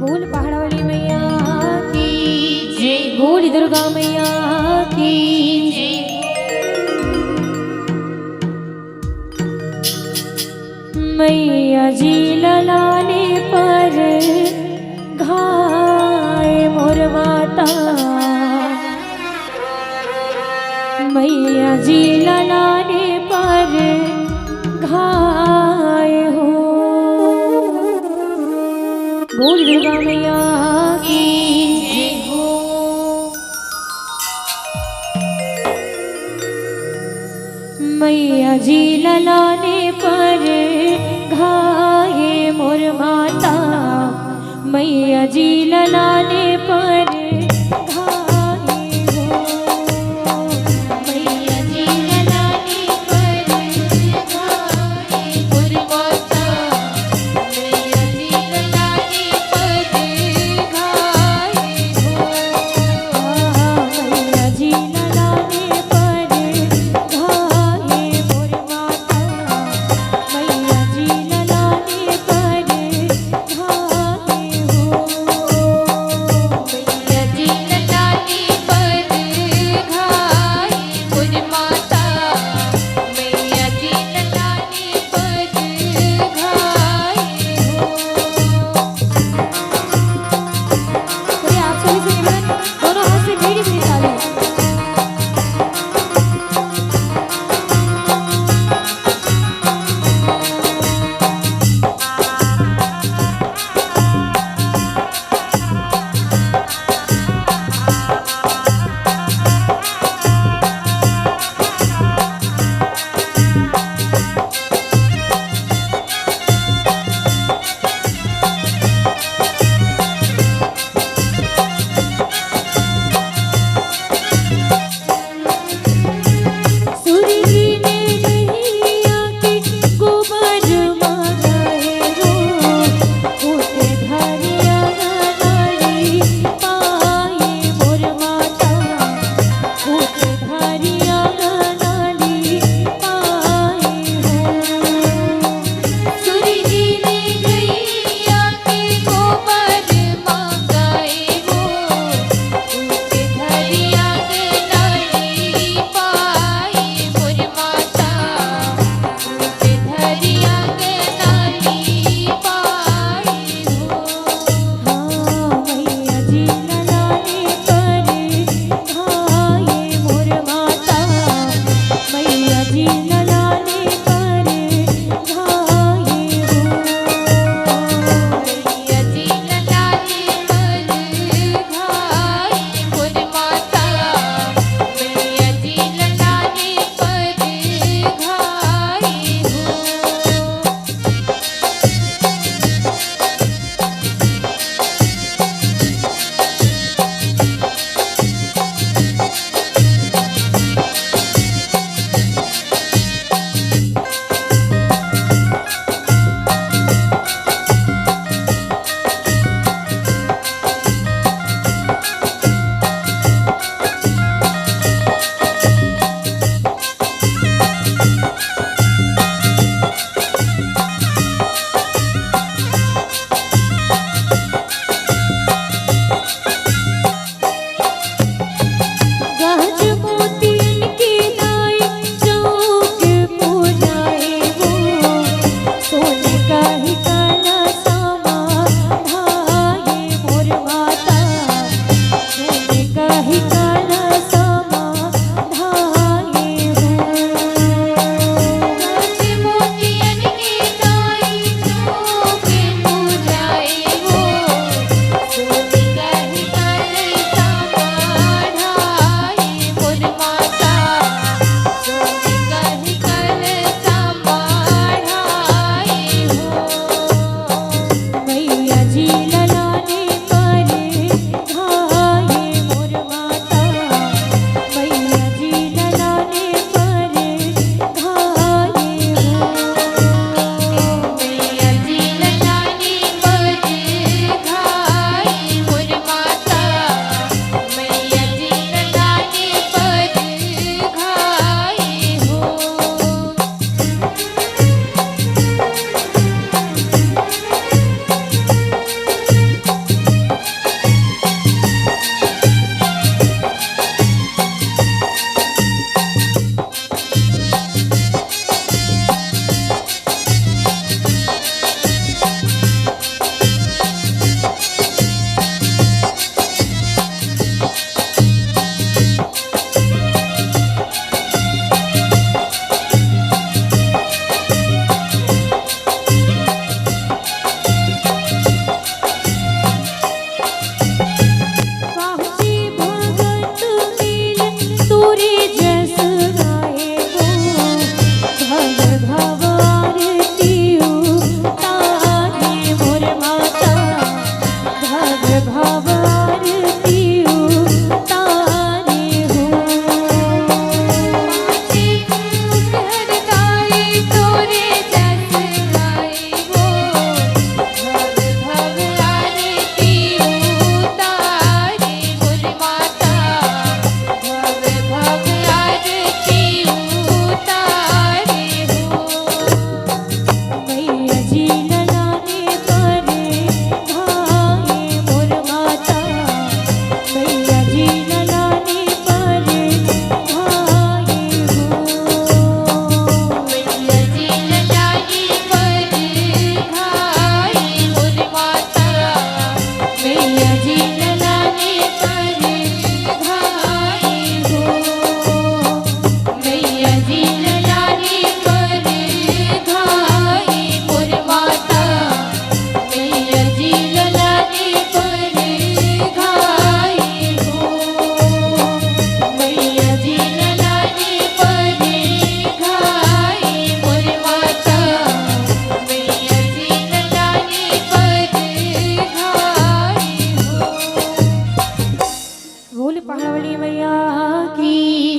बोल पहाड़ वाली मैया की जय, बोल दुर्गा मैया की जय। मैया जी ललाने पर घाय मोर माता, मैया जी ललाने पर घाय हो। बोल दुर्गा मैया की जय हो। मैया जी ललाने पर घाये मोर माता, मैया जी ललाने पर घाये हो। मैया जी ललाने पर घाये मोर माता, मैया जी ललाने पर घाये हो। मैया जी ललाने पर घाये मोर माता, मैया जी ललाने पर घाये हो। बोल पहाड़ी मैया की